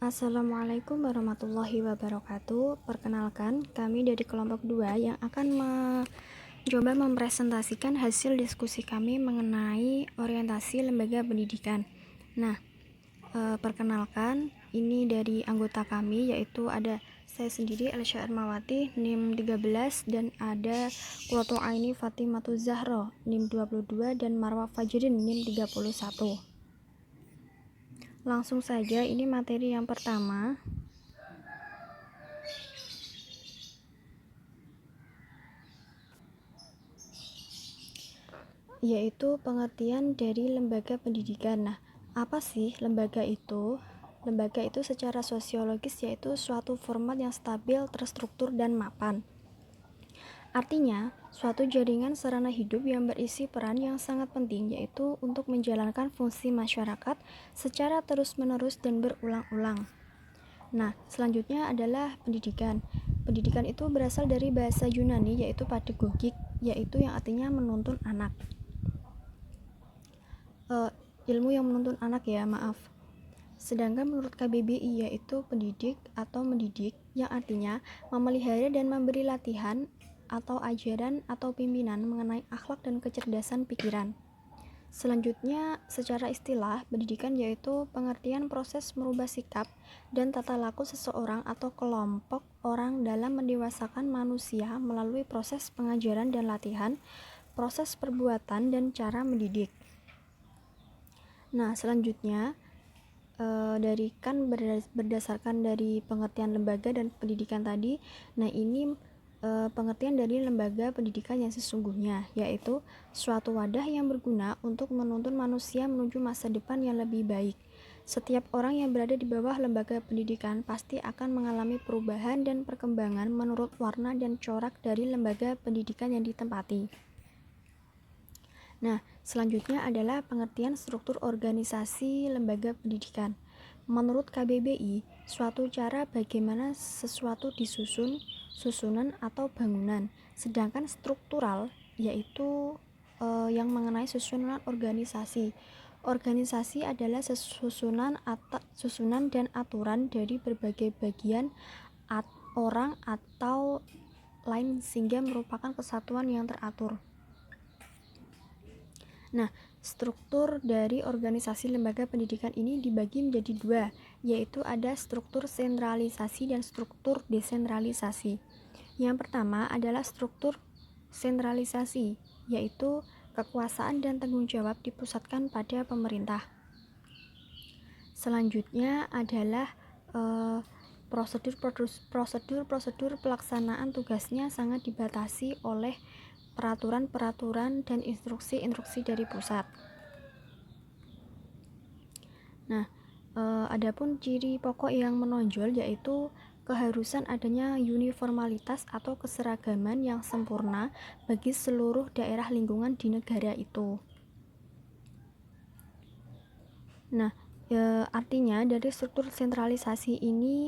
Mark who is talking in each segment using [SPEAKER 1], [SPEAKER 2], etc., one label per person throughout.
[SPEAKER 1] Assalamualaikum warahmatullahi wabarakatuh. Perkenalkan, kami dari kelompok 2 yang akan mencoba mempresentasikan hasil diskusi kami mengenai orientasi lembaga pendidikan. Nah, perkenalkan, ini dari anggota kami yaitu ada saya sendiri Elsya Ermawati NIM 13 dan ada Qurratu Aini Fatimatu Zahra NIM 22 dan Marwa Fajrin NIM 31. Langsung saja, ini materi yang pertama, yaitu pengertian dari lembaga pendidikan. Nah, apa sih lembaga itu? Lembaga itu secara sosiologis yaitu suatu format yang stabil, terstruktur, dan mapan. Artinya, suatu jaringan sarana hidup yang berisi peran yang sangat penting, yaitu untuk menjalankan fungsi masyarakat secara terus-menerus dan berulang-ulang. Nah, selanjutnya adalah pendidikan. Pendidikan itu berasal dari bahasa Yunani, yaitu pedagogik, yaitu yang artinya menuntun anak. Ilmu yang menuntun anak ya, maaf. Sedangkan menurut KBBI yaitu pendidik atau mendidik, yang artinya memelihara dan memberi latihan atau ajaran atau pimpinan mengenai akhlak dan kecerdasan pikiran. Selanjutnya, secara istilah, pendidikan yaitu pengertian proses merubah sikap dan tata laku seseorang atau kelompok orang dalam mendewasakan manusia melalui proses pengajaran dan latihan, proses perbuatan, dan cara mendidik. Nah, selanjutnya, berdasarkan dari pengertian lembaga dan pendidikan tadi, nah ini pengertian dari lembaga pendidikan yang sesungguhnya, yaitu suatu wadah yang berguna untuk menuntun manusia menuju masa depan yang lebih baik. Setiap orang yang berada di bawah lembaga pendidikan pasti akan mengalami perubahan dan perkembangan menurut warna dan corak dari lembaga pendidikan yang ditempati. Nah, selanjutnya adalah pengertian struktur organisasi lembaga pendidikan. Menurut KBBI, suatu cara bagaimana sesuatu disusun, susunan atau bangunan. Sedangkan struktural yaitu yang mengenai susunan organisasi. Organisasi adalah susunan dan aturan dari berbagai bagian orang atau lain sehingga merupakan kesatuan yang teratur. Nah, struktur dari organisasi lembaga pendidikan ini dibagi menjadi dua, yaitu ada struktur sentralisasi dan struktur desentralisasi. Yang pertama adalah struktur sentralisasi, yaitu kekuasaan dan tanggung jawab dipusatkan pada pemerintah. Selanjutnya adalah prosedur pelaksanaan tugasnya sangat dibatasi oleh peraturan-peraturan dan instruksi-instruksi dari pusat. Nah, adapun ciri pokok yang menonjol yaitu keharusan adanya uniformalitas atau keseragaman yang sempurna bagi seluruh daerah lingkungan di negara itu. Nah, artinya dari struktur sentralisasi ini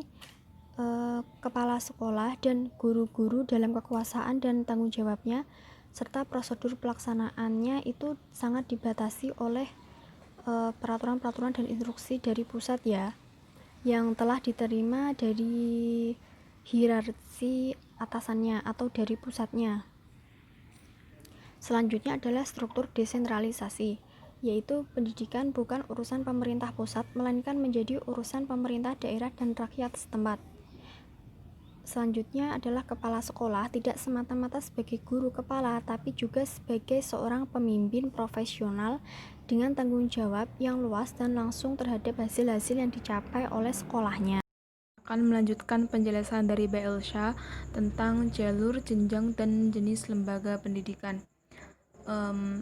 [SPEAKER 1] kepala sekolah dan guru-guru dalam kekuasaan dan tanggung jawabnya serta prosedur pelaksanaannya itu sangat dibatasi oleh peraturan-peraturan dan instruksi dari pusat ya, yang telah diterima dari hierarki atasannya atau dari pusatnya. Selanjutnya adalah struktur desentralisasi, yaitu pendidikan bukan urusan pemerintah pusat melainkan menjadi urusan pemerintah daerah dan rakyat setempat. Selanjutnya adalah kepala sekolah tidak semata-mata sebagai guru kepala, tapi juga sebagai seorang pemimpin profesional dengan tanggung jawab yang luas dan langsung terhadap hasil-hasil yang dicapai oleh sekolahnya.
[SPEAKER 2] Akan melanjutkan penjelasan dari Mbak Elsya tentang jalur, jenjang, dan jenis lembaga pendidikan.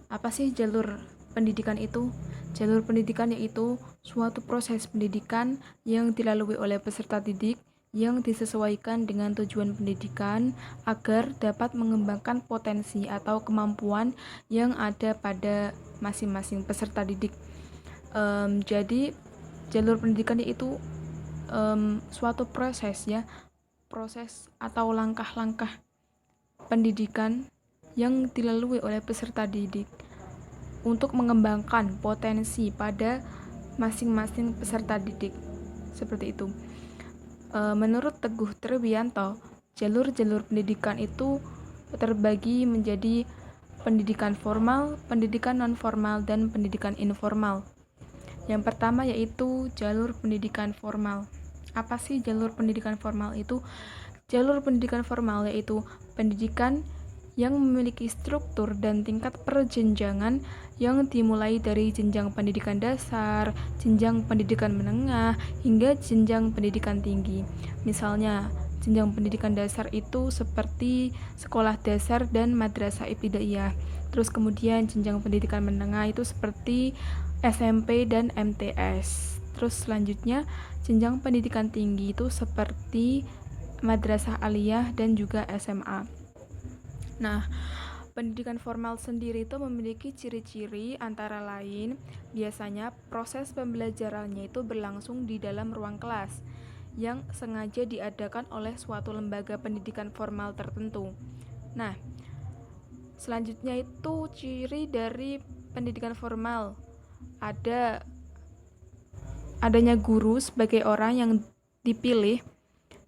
[SPEAKER 2] Apa sih jalur pendidikan itu? Jalur pendidikan yaitu suatu proses pendidikan yang dilalui oleh peserta didik yang disesuaikan dengan tujuan pendidikan agar dapat mengembangkan potensi atau kemampuan yang ada pada masing-masing peserta didik. Jadi jalur pendidikan itu suatu proses atau langkah-langkah pendidikan yang dilalui oleh peserta didik untuk mengembangkan potensi pada masing-masing peserta didik. Seperti itu. Menurut Teguh Triwianto, jalur-jalur pendidikan itu terbagi menjadi pendidikan formal, pendidikan non-formal, dan pendidikan informal. Yang pertama yaitu jalur pendidikan formal. Apa sih jalur pendidikan formal itu? Jalur pendidikan formal yaitu pendidikan yang memiliki struktur dan tingkat perjenjangan yang dimulai dari jenjang pendidikan dasar, jenjang pendidikan menengah, hingga jenjang pendidikan tinggi. Misalnya, jenjang pendidikan dasar itu seperti sekolah dasar dan madrasah ibtidaiyah. Terus kemudian jenjang pendidikan menengah itu seperti SMP dan MTS. Terus selanjutnya jenjang pendidikan tinggi itu seperti madrasah aliyah dan juga SMA. Nah, pendidikan formal sendiri itu memiliki ciri-ciri antara lain biasanya proses pembelajarannya itu berlangsung di dalam ruang kelas yang sengaja diadakan oleh suatu lembaga pendidikan formal tertentu. Nah, selanjutnya itu ciri dari pendidikan formal. Adanya guru sebagai orang yang dipilih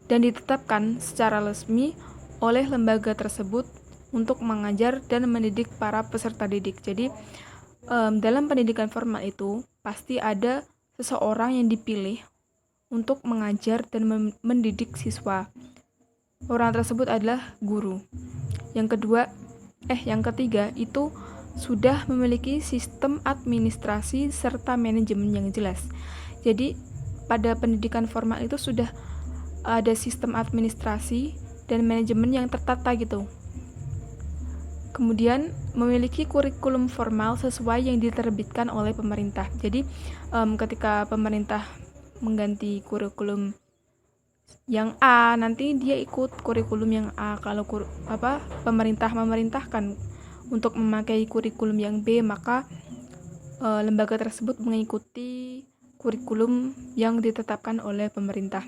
[SPEAKER 2] dan ditetapkan secara resmi oleh lembaga tersebut untuk mengajar dan mendidik para peserta didik. Jadi dalam pendidikan formal itu pasti ada seseorang yang dipilih untuk mengajar dan mendidik siswa. Orang tersebut adalah guru. Yang ketiga itu sudah memiliki sistem administrasi serta manajemen yang jelas. Jadi pada pendidikan formal itu sudah ada sistem administrasi dan manajemen yang tertata gitu. Kemudian memiliki kurikulum formal sesuai yang diterbitkan oleh pemerintah. Jadi ketika pemerintah mengganti kurikulum yang A, nanti dia ikut kurikulum yang A. Kalau pemerintah memerintahkan untuk memakai kurikulum yang B, maka lembaga tersebut mengikuti kurikulum yang ditetapkan oleh pemerintah.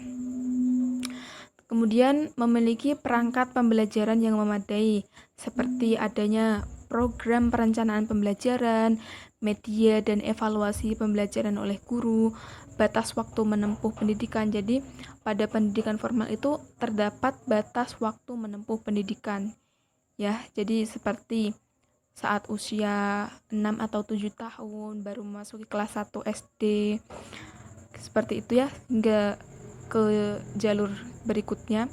[SPEAKER 2] Kemudian memiliki perangkat pembelajaran yang memadai, seperti adanya program perencanaan pembelajaran, media dan evaluasi pembelajaran oleh guru, batas waktu menempuh pendidikan. Jadi pada pendidikan formal itu terdapat batas waktu menempuh pendidikan. Ya, jadi seperti saat usia 6 atau 7 tahun baru memasuki kelas 1 SD. Seperti itu ya, hingga ke jalur berikutnya.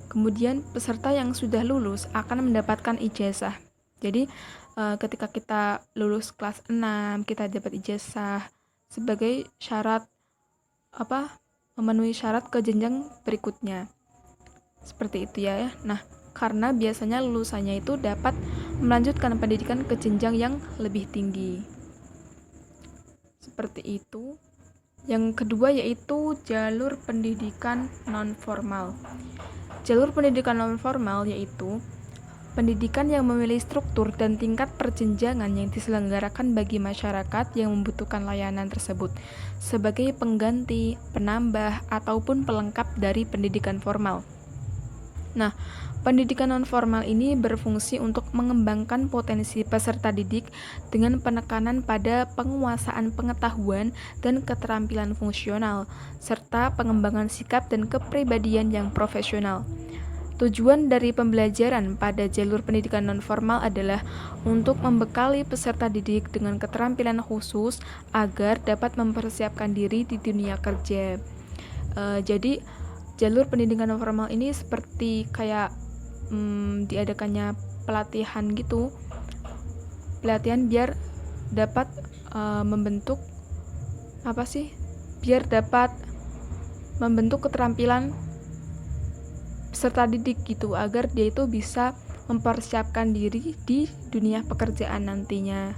[SPEAKER 2] Kemudian peserta yang sudah lulus akan mendapatkan ijazah. Jadi ketika kita lulus kelas 6, kita dapat ijazah sebagai syarat memenuhi syarat ke jenjang berikutnya. Seperti itu ya. Nah, karena biasanya lulusannya itu dapat melanjutkan pendidikan ke jenjang yang lebih tinggi. Seperti itu. Yang kedua yaitu jalur pendidikan non-formal. Jalur pendidikan non-formal yaitu pendidikan yang memiliki struktur dan tingkat perjenjangan yang diselenggarakan bagi masyarakat yang membutuhkan layanan tersebut sebagai pengganti, penambah, ataupun pelengkap dari pendidikan formal. Nah, pendidikan non-formal ini berfungsi untuk mengembangkan potensi peserta didik dengan penekanan pada penguasaan pengetahuan dan keterampilan fungsional, serta pengembangan sikap dan kepribadian yang profesional. Tujuan dari pembelajaran pada jalur pendidikan non-formal adalah untuk membekali peserta didik dengan keterampilan khusus agar dapat mempersiapkan diri di dunia kerja. Jadi jalur pendidikan non-formal ini seperti kayak diadakannya pelatihan gitu, pelatihan biar dapat biar dapat membentuk keterampilan peserta didik gitu, agar dia itu bisa mempersiapkan diri di dunia pekerjaan nantinya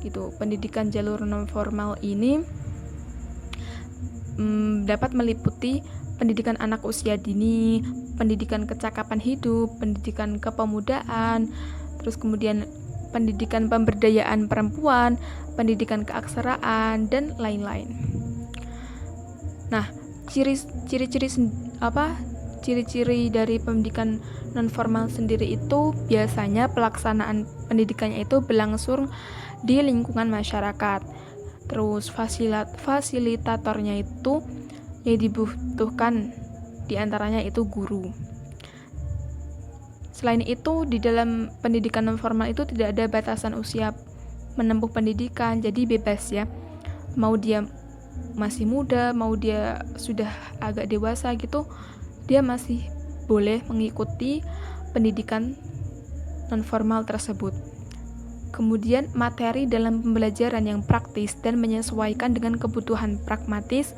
[SPEAKER 2] gitu. Pendidikan jalur non formal ini dapat meliputi pendidikan anak usia dini, pendidikan kecakapan hidup, pendidikan kepemudaan, terus kemudian pendidikan pemberdayaan perempuan, pendidikan keaksaraan, dan lain-lain. Nah, ciri-ciri dari pendidikan non-formal sendiri itu biasanya pelaksanaan pendidikannya itu berlangsung di lingkungan masyarakat. Terus fasilitatornya itu yang dibutuhkan diantaranya itu guru. Selain itu, di dalam pendidikan non formal itu tidak ada batasan usia menempuh pendidikan, jadi bebas ya. Mau dia masih muda, mau dia sudah agak dewasa gitu, dia masih boleh mengikuti pendidikan non formal tersebut. Kemudian materi dalam pembelajaran yang praktis dan menyesuaikan dengan kebutuhan pragmatis.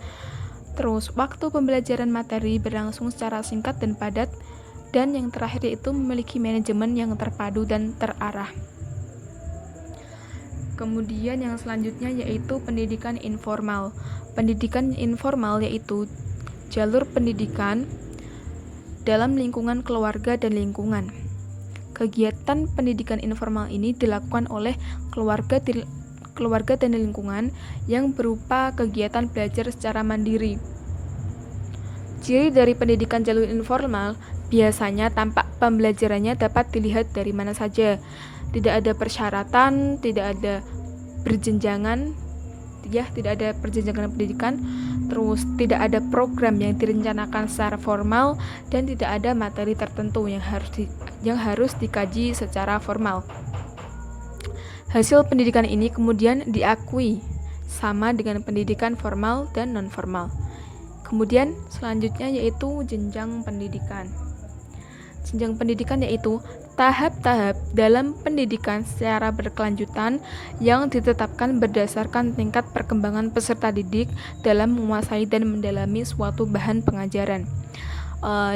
[SPEAKER 2] Terus waktu pembelajaran materi berlangsung secara singkat dan padat. Dan yang terakhir yaitu memiliki manajemen yang terpadu dan terarah. Kemudian yang selanjutnya yaitu pendidikan informal. Pendidikan informal yaitu jalur pendidikan dalam lingkungan keluarga dan lingkungan. Kegiatan pendidikan informal ini dilakukan oleh keluarga dan lingkungan yang berupa kegiatan belajar secara mandiri. Ciri dari pendidikan jalur informal biasanya tampak pembelajarannya dapat dilihat dari mana saja. Tidak ada persyaratan, tidak ada berjenjangan, tidak ada perjenjangan pendidikan. Terus tidak ada program yang direncanakan secara formal dan tidak ada materi tertentu yang harus dikaji secara formal. Hasil pendidikan ini kemudian diakui sama dengan pendidikan formal dan non formal. Kemudian selanjutnya yaitu jenjang pendidikan. Jenjang pendidikan yaitu tahap-tahap dalam pendidikan secara berkelanjutan yang ditetapkan berdasarkan tingkat perkembangan peserta didik dalam menguasai dan mendalami suatu bahan pengajaran.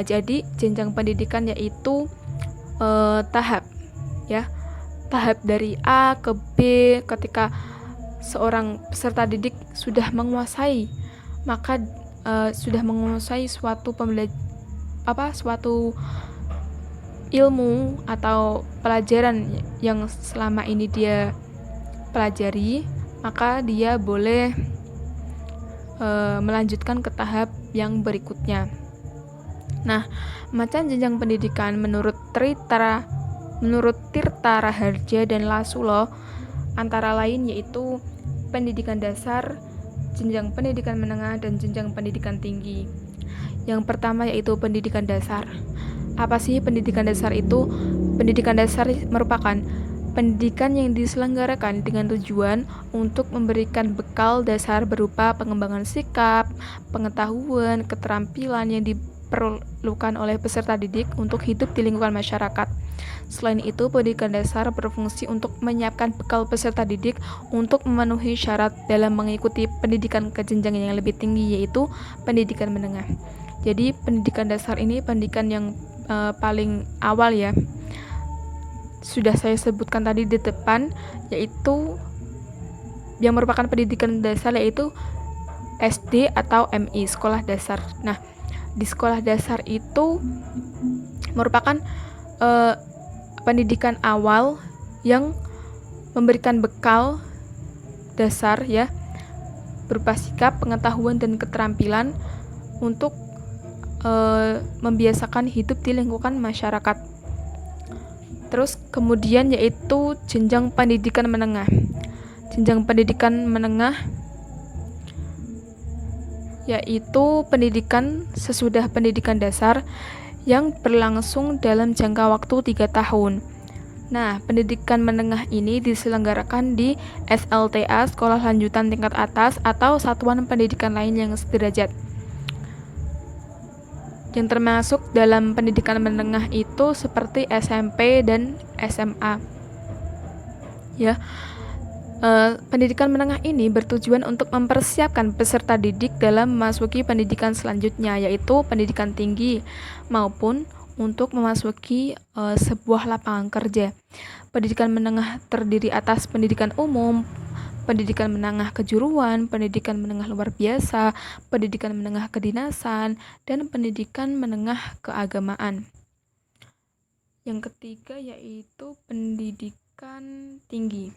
[SPEAKER 2] Jadi jenjang pendidikan yaitu tahap dari A ke B. Ketika seorang peserta didik sudah menguasai suatu ilmu atau pelajaran yang selama ini dia pelajari, maka dia boleh melanjutkan ke tahap yang berikutnya. Nah, macam jenjang pendidikan menurut Tirta Raharja dan Lasulo antara lain yaitu pendidikan dasar, jenjang pendidikan menengah, dan jenjang pendidikan tinggi. Yang pertama yaitu pendidikan dasar. Apa sih pendidikan dasar itu? Pendidikan dasar merupakan pendidikan yang diselenggarakan dengan tujuan untuk memberikan bekal dasar berupa pengembangan sikap, pengetahuan, keterampilan yang diperlukan oleh peserta didik untuk hidup di lingkungan masyarakat. Selain itu, pendidikan dasar berfungsi untuk menyiapkan bekal peserta didik untuk memenuhi syarat dalam mengikuti pendidikan ke jenjang yang lebih tinggi, yaitu pendidikan menengah. Jadi, pendidikan dasar ini pendidikan yang paling awal ya. Sudah saya sebutkan tadi di depan, yaitu yang merupakan pendidikan dasar yaitu SD atau MI, sekolah dasar. Nah, di sekolah dasar itu merupakan pendidikan awal yang memberikan bekal dasar ya, berupa sikap, pengetahuan, dan keterampilan untuk membiasakan hidup di lingkungan masyarakat. Terus kemudian yaitu jenjang pendidikan menengah. Jenjang pendidikan menengah yaitu pendidikan sesudah pendidikan dasar yang berlangsung dalam jangka waktu 3 tahun. Nah, pendidikan menengah ini diselenggarakan di SLTA, sekolah lanjutan tingkat atas, atau satuan pendidikan lain yang sederajat. Yang termasuk dalam pendidikan menengah itu seperti SMP dan SMA. Ya, pendidikan menengah ini bertujuan untuk mempersiapkan peserta didik dalam memasuki pendidikan selanjutnya, yaitu pendidikan tinggi, maupun untuk memasuki sebuah lapangan kerja. Pendidikan menengah terdiri atas pendidikan umum, pendidikan menengah kejuruan, pendidikan menengah luar biasa, pendidikan menengah kedinasan, dan pendidikan menengah keagamaan. Yang ketiga yaitu pendidikan tinggi.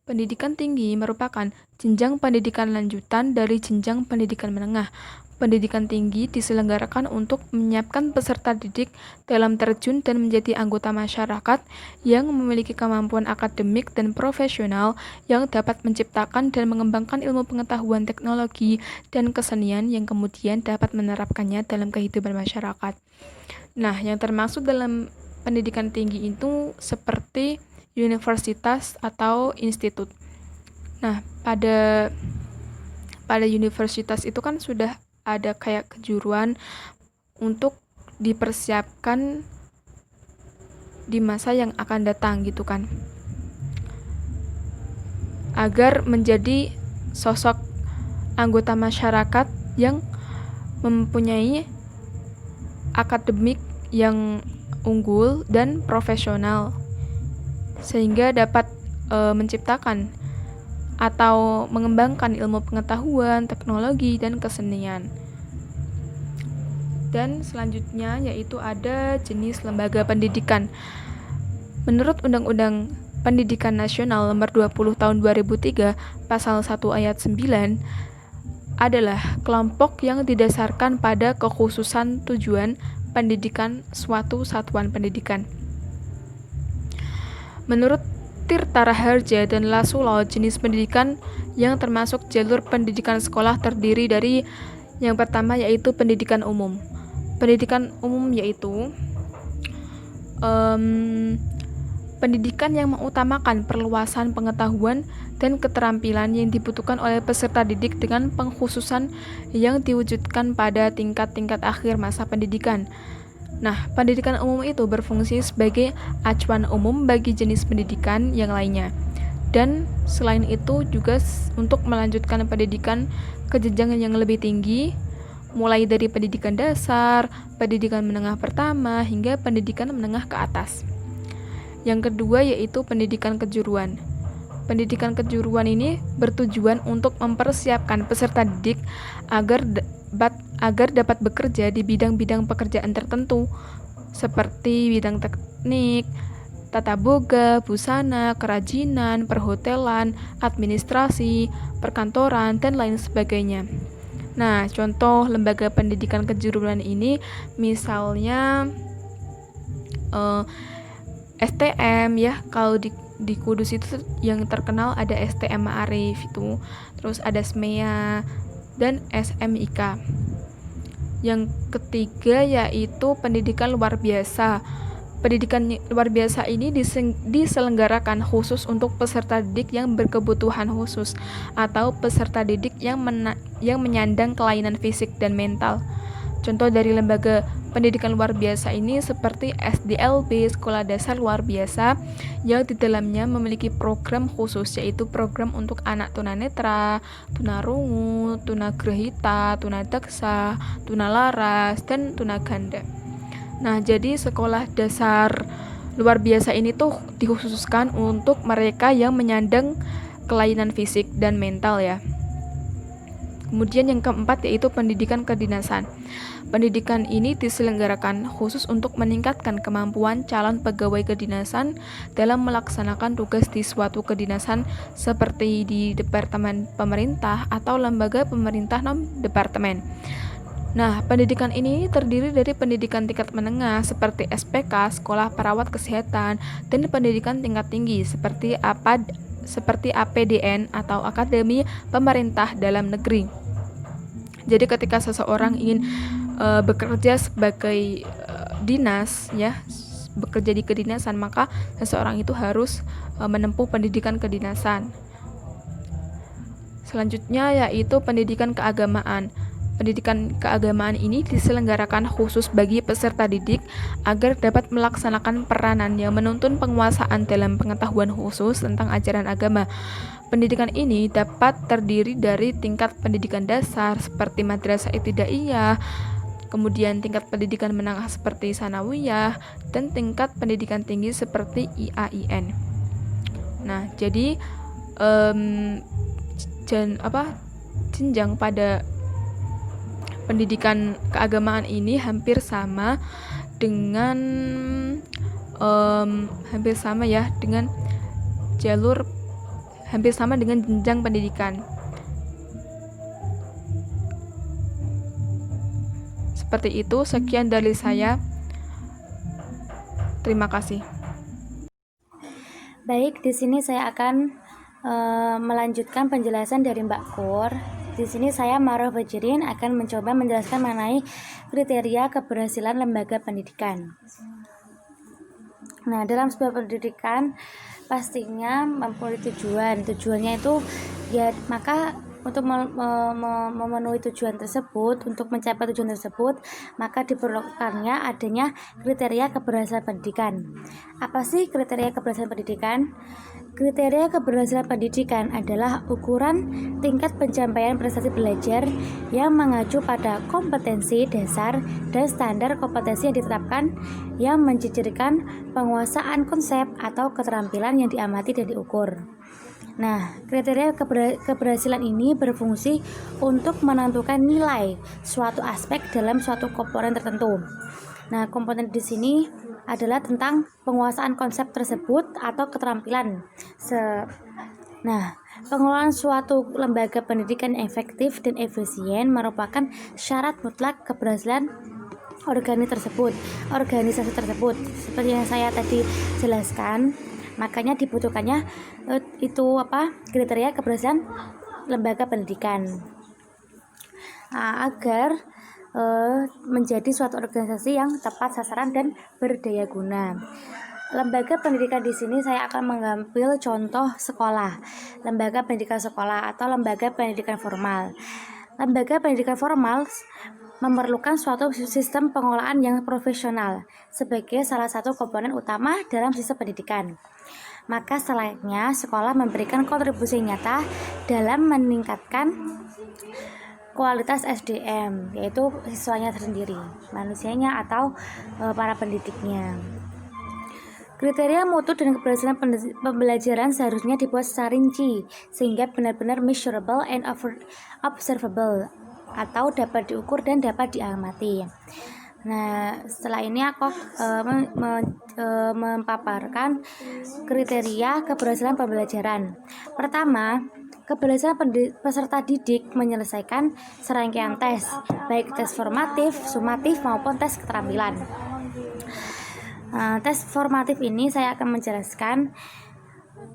[SPEAKER 2] Pendidikan tinggi merupakan jenjang pendidikan lanjutan dari jenjang pendidikan menengah. pendidikan tinggi diselenggarakan untuk menyiapkan peserta didik dalam terjun dan menjadi anggota masyarakat yang memiliki kemampuan akademik dan profesional yang dapat menciptakan dan mengembangkan ilmu pengetahuan teknologi dan kesenian yang kemudian dapat menerapkannya dalam kehidupan masyarakat. Nah, yang termasuk dalam pendidikan tinggi itu seperti universitas atau institut. Nah, pada universitas itu kan sudah ada kayak kejuruan untuk dipersiapkan di masa yang akan datang gitu kan, agar menjadi sosok anggota masyarakat yang mempunyai akademik yang unggul dan profesional, sehingga dapat menciptakan atau mengembangkan ilmu pengetahuan, teknologi, dan kesenian. Dan selanjutnya yaitu ada jenis lembaga pendidikan. Menurut Undang-Undang Pendidikan Nasional Nomor 20 Tahun 2003, Pasal 1 Ayat 9, adalah kelompok yang didasarkan pada kekhususan tujuan pendidikan suatu satuan pendidikan. Menurut Tirta Raharja dan Lassulao, jenis pendidikan yang termasuk jalur pendidikan sekolah terdiri dari yang pertama yaitu pendidikan umum. Pendidikan umum yaitu pendidikan yang mengutamakan perluasan pengetahuan dan keterampilan yang dibutuhkan oleh peserta didik dengan pengkhususan yang diwujudkan pada tingkat-tingkat akhir masa pendidikan. Nah, pendidikan umum itu berfungsi sebagai acuan umum bagi jenis pendidikan yang lainnya. Dan selain itu juga untuk melanjutkan pendidikan ke jenjang yang lebih tinggi, mulai dari pendidikan dasar, pendidikan menengah pertama, hingga pendidikan menengah ke atas. Yang kedua yaitu pendidikan kejuruan. Pendidikan kejuruan ini bertujuan untuk mempersiapkan peserta didik agar dapat bekerja di bidang-bidang pekerjaan tertentu seperti bidang teknik, tata boga, busana, kerajinan, perhotelan, administrasi, perkantoran, dan lain sebagainya. Nah, contoh lembaga pendidikan kejuruan ini misalnya STM ya, kalau di Kudus itu yang terkenal ada STM Ma'arif itu, terus ada SMEA dan SMIK. Yang ketiga yaitu pendidikan luar biasa. Pendidikan luar biasa ini diselenggarakan khusus untuk peserta didik yang berkebutuhan khusus atau peserta didik yang menyandang kelainan fisik dan mental. Contoh dari lembaga pendidikan luar biasa ini seperti SDLB, Sekolah Dasar Luar Biasa, yang di dalamnya memiliki program khusus, yaitu program untuk anak tunanetra, tunarungu, tunagrahita, tunadaksa, tunalaras, dan tunaganda. Nah, jadi sekolah dasar luar biasa ini tuh dikhususkan untuk mereka yang menyandang kelainan fisik dan mental ya. Kemudian yang keempat yaitu pendidikan kedinasan. Pendidikan ini diselenggarakan khusus untuk meningkatkan kemampuan calon pegawai kedinasan dalam melaksanakan tugas di suatu kedinasan seperti di departemen pemerintah atau lembaga pemerintah non-departemen. Nah, pendidikan ini terdiri dari pendidikan tingkat menengah seperti SPK, Sekolah Perawat Kesehatan, dan pendidikan tingkat tinggi seperti APDN atau Akademi Pemerintah Dalam Negeri. Jadi ketika seseorang ingin bekerja sebagai dinas ya, bekerja di kedinasan, maka seseorang itu harus menempuh pendidikan kedinasan. Selanjutnya yaitu pendidikan keagamaan. Pendidikan keagamaan ini diselenggarakan khusus bagi peserta didik agar dapat melaksanakan peranan yang menuntun penguasaan dalam pengetahuan khusus tentang ajaran agama. Pendidikan ini dapat terdiri dari tingkat pendidikan dasar seperti madrasah ibtidaiyah, kemudian tingkat pendidikan menengah seperti sanawiyah, dan tingkat pendidikan tinggi seperti IAIN. Nah, jadi jenjang pada pendidikan keagamaan ini hampir sama dengan jenjang pendidikan. Seperti itu, sekian dari saya. Terima kasih.
[SPEAKER 3] Baik, di sini saya akan melanjutkan penjelasan dari Mbak Kur. Di sini saya Marah Fajirin akan mencoba menjelaskan mengenai kriteria keberhasilan lembaga pendidikan. Nah, dalam sebuah pendidikan pastinya mempunyai tujuan. Tujuannya itu ya, maka untuk memenuhi tujuan tersebut, untuk mencapai tujuan tersebut, maka diperlukannya adanya kriteria keberhasilan pendidikan. Apa sih kriteria keberhasilan pendidikan? Kriteria keberhasilan pendidikan adalah ukuran tingkat pencapaian prestasi belajar yang mengacu pada kompetensi dasar dan standar kompetensi yang ditetapkan yang menjejerikan penguasaan konsep atau keterampilan yang diamati dan diukur. Nah, kriteria keberhasilan ini berfungsi untuk menentukan nilai suatu aspek dalam suatu komponen tertentu. Nah, komponen di sini adalah tentang penguasaan konsep tersebut atau keterampilan. Nah, pengelolaan suatu lembaga pendidikan yang efektif dan efisien merupakan syarat mutlak keberhasilan organisasi tersebut. Seperti yang saya tadi jelaskan, makanya dibutuhkannya kriteria keberhasilan lembaga pendidikan. Nah, agar menjadi suatu organisasi yang tepat sasaran dan berdaya guna. Lembaga pendidikan di sini saya akan mengambil contoh sekolah, lembaga pendidikan sekolah atau lembaga pendidikan formal. Lembaga pendidikan formal memerlukan suatu sistem pengelolaan yang profesional sebagai salah satu komponen utama dalam sistem pendidikan. Maka selayaknya sekolah memberikan kontribusi nyata dalam meningkatkan kualitas SDM, yaitu siswanya sendiri, manusianya atau para pendidiknya. Kriteria mutu dan keberhasilan pembelajaran seharusnya dibuat secara rinci sehingga benar-benar measurable and observable atau dapat diukur dan dapat diamati. Nah, setelah ini aku memaparkan kriteria keberhasilan pembelajaran. Pertama, keberhasilan peserta didik menyelesaikan serangkaian tes, baik tes formatif, sumatif maupun tes keterampilan. Tes formatif ini saya akan menjelaskan.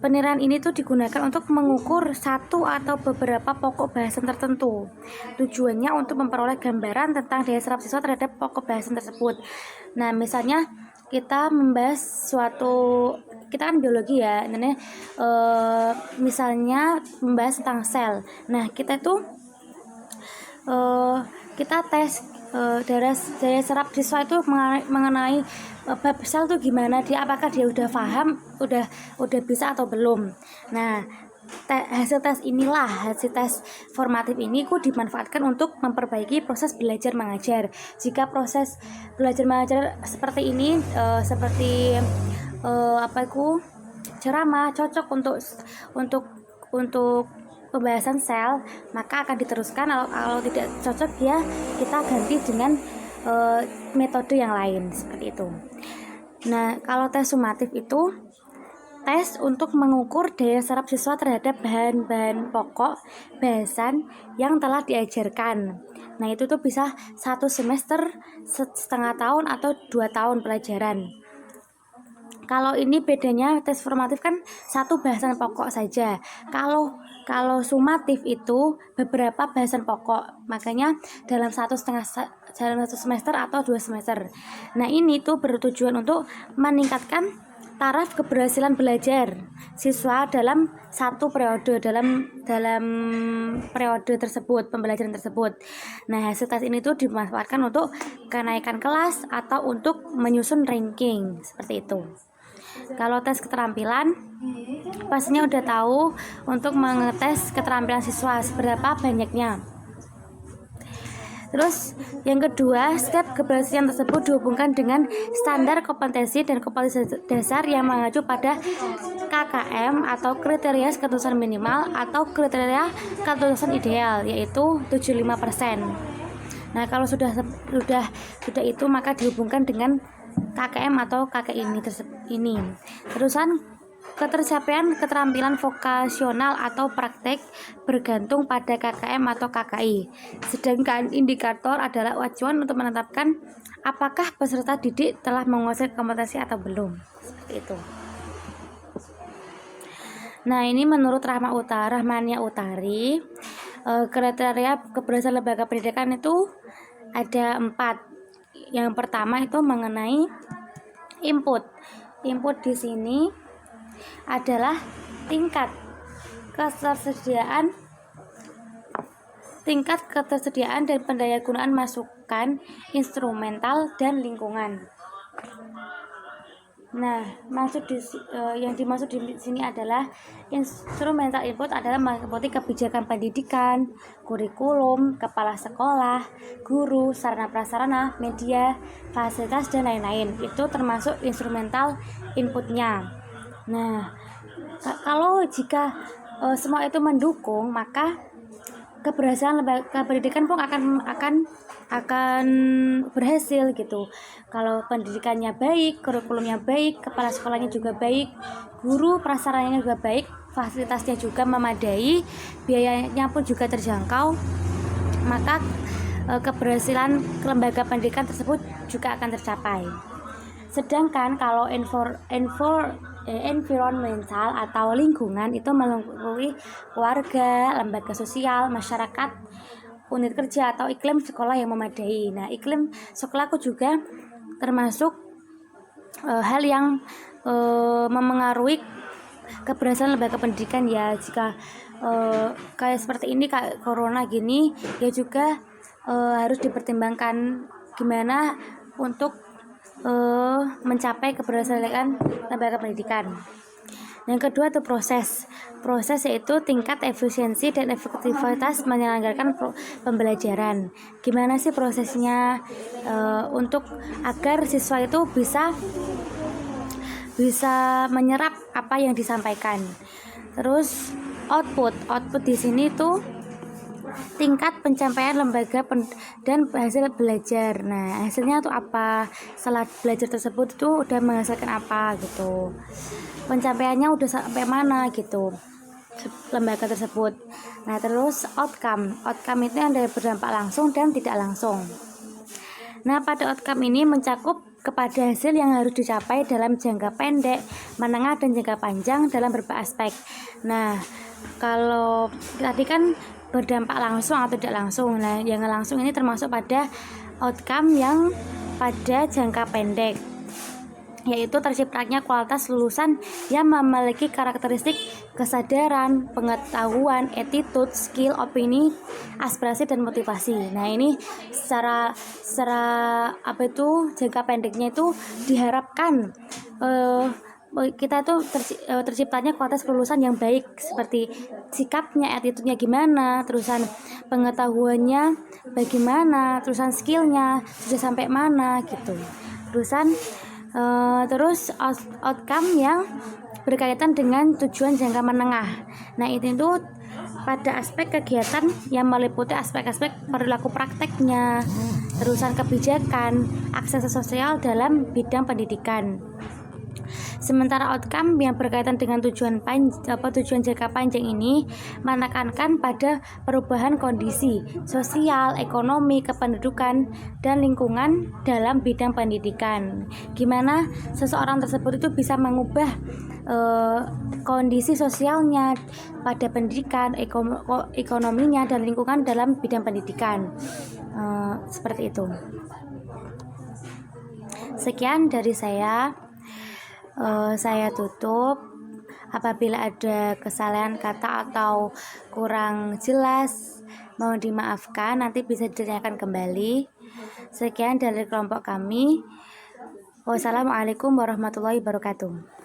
[SPEAKER 3] Penilaian ini tuh digunakan untuk mengukur satu atau beberapa pokok bahasan tertentu. Tujuannya untuk memperoleh gambaran tentang daya serap siswa terhadap pokok bahasan tersebut. Nah, misalnya kita membahas kita kan biologi ya, misalnya membahas tentang sel. Nah, kita tes daya serap siswa itu mengenai bab sel itu gimana, apakah dia udah paham, udah bisa atau belum. Nah, hasil tes formatif ini dimanfaatkan untuk memperbaiki proses belajar mengajar. Jika proses belajar mengajar seperti ini, ceramah cocok untuk pembahasan sel, maka akan diteruskan. Kalau tidak cocok ya kita ganti dengan metode yang lain, seperti itu. Nah, kalau tes sumatif itu tes untuk mengukur daya serap siswa terhadap bahan-bahan pokok bahasan yang telah diajarkan. Nah, itu tuh bisa 1 semester, setengah tahun atau 2 tahun pelajaran. Kalau ini bedanya, tes formatif kan 1 bahasan pokok saja. Kalau sumatif itu beberapa bahasan pokok, makanya dalam 1 semester atau 2 semester. Nah, ini tuh bertujuan untuk meningkatkan taraf keberhasilan belajar siswa dalam satu periode, dalam periode tersebut, pembelajaran tersebut. Nah, hasil tes ini tuh dimanfaatkan untuk kenaikan kelas atau untuk menyusun ranking, seperti itu. Kalau tes keterampilan, pastinya udah tahu untuk mengetes keterampilan siswa seberapa banyaknya. Terus yang kedua, setiap keberhasilan tersebut dihubungkan dengan standar kompetensi dan kompetensi dasar yang mengacu pada KKM atau kriteria kelulusan minimal atau kriteria kelulusan ideal, yaitu 75%. Nah, kalau sudah itu maka dihubungkan dengan KKM atau KKI ini. Terusan Ketercapaian keterampilan vokasional atau praktek bergantung pada KKM atau KKI. Sedangkan indikator adalah acuan untuk menetapkan apakah peserta didik telah menguasai kompetensi atau belum. Seperti itu. Nah, ini menurut Rahmania Utari, kriteria keberhasilan lembaga pendidikan itu ada 4. Yang pertama itu mengenai input. Input di sini adalah tingkat ketersediaan dan pendayagunaan masukan instrumental dan lingkungan. Nah, yang dimaksud di sini adalah instrumental input adalah meliputi kebijakan pendidikan, kurikulum, kepala sekolah, guru, sarana prasarana, media, fasilitas dan lain-lain. Itu termasuk instrumental inputnya. Nah, kalau jika semua itu mendukung, maka keberhasilan lembaga pendidikan pun akan berhasil gitu. Kalau pendidikannya baik, kurikulumnya baik, kepala sekolahnya juga baik, guru prasarananya juga baik, fasilitasnya juga memadai, biayanya pun juga terjangkau, maka keberhasilan lembaga pendidikan tersebut juga akan tercapai. Sedangkan kalau environmental atau lingkungan itu meliputi keluarga, lembaga sosial, masyarakat, unit kerja atau iklim sekolah yang memadai. Nah, iklim sekolahku juga termasuk hal yang memengaruhi keberhasilan lembaga pendidikan ya. Jika kayak seperti ini, kayak corona gini, ya juga harus dipertimbangkan gimana untuk mencapai keberhasilan lembaga pendidikan. Yang kedua itu proses yaitu tingkat efisiensi dan efektivitas menyelenggarakan pembelajaran. Gimana sih prosesnya untuk agar siswa itu bisa menyerap apa yang disampaikan. Terus output di sini tuh tingkat pencapaian lembaga dan hasil belajar. Nah, hasilnya tuh apa? Setelah belajar tersebut itu udah menghasilkan apa gitu. Pencapaiannya udah sampai mana gitu lembaga tersebut. Nah, terus outcome itu yang ada berdampak langsung dan tidak langsung. Nah, pada outcome ini mencakup kepada hasil yang harus dicapai dalam jangka pendek, menengah dan jangka panjang dalam berbagai aspek. Nah, kalau tadi kan berdampak langsung atau tidak langsung. Nah, yang langsung ini termasuk pada outcome yang pada jangka pendek, yaitu terciptanya kualitas lulusan yang memiliki karakteristik kesadaran, pengetahuan, attitude, skill, opini, aspirasi dan motivasi. Nah, ini secara jangka pendeknya itu diharapkan kita itu terciptanya kualitas kelulusan yang baik, seperti sikapnya, attitude-nya gimana, terusan pengetahuannya bagaimana, terusan skillnya sudah sampai mana gitu, terus outcome yang berkaitan dengan tujuan jangka menengah. Nah, itu pada aspek kegiatan yang meliputi aspek-aspek perilaku prakteknya, terusan kebijakan, akses sosial dalam bidang pendidikan. Sementara outcome yang berkaitan dengan tujuan jangka panjang ini menekankan pada perubahan kondisi sosial, ekonomi, kependudukan, dan lingkungan dalam bidang pendidikan. Gimana seseorang tersebut itu bisa mengubah kondisi sosialnya pada pendidikan, ekonominya, dan lingkungan dalam bidang pendidikan. Seperti itu. Sekian dari saya. Saya tutup. Apabila ada kesalahan kata atau kurang jelas, mohon dimaafkan, nanti bisa ditanyakan kembali. Sekian dari kelompok kami. Wassalamualaikum warahmatullahi wabarakatuh.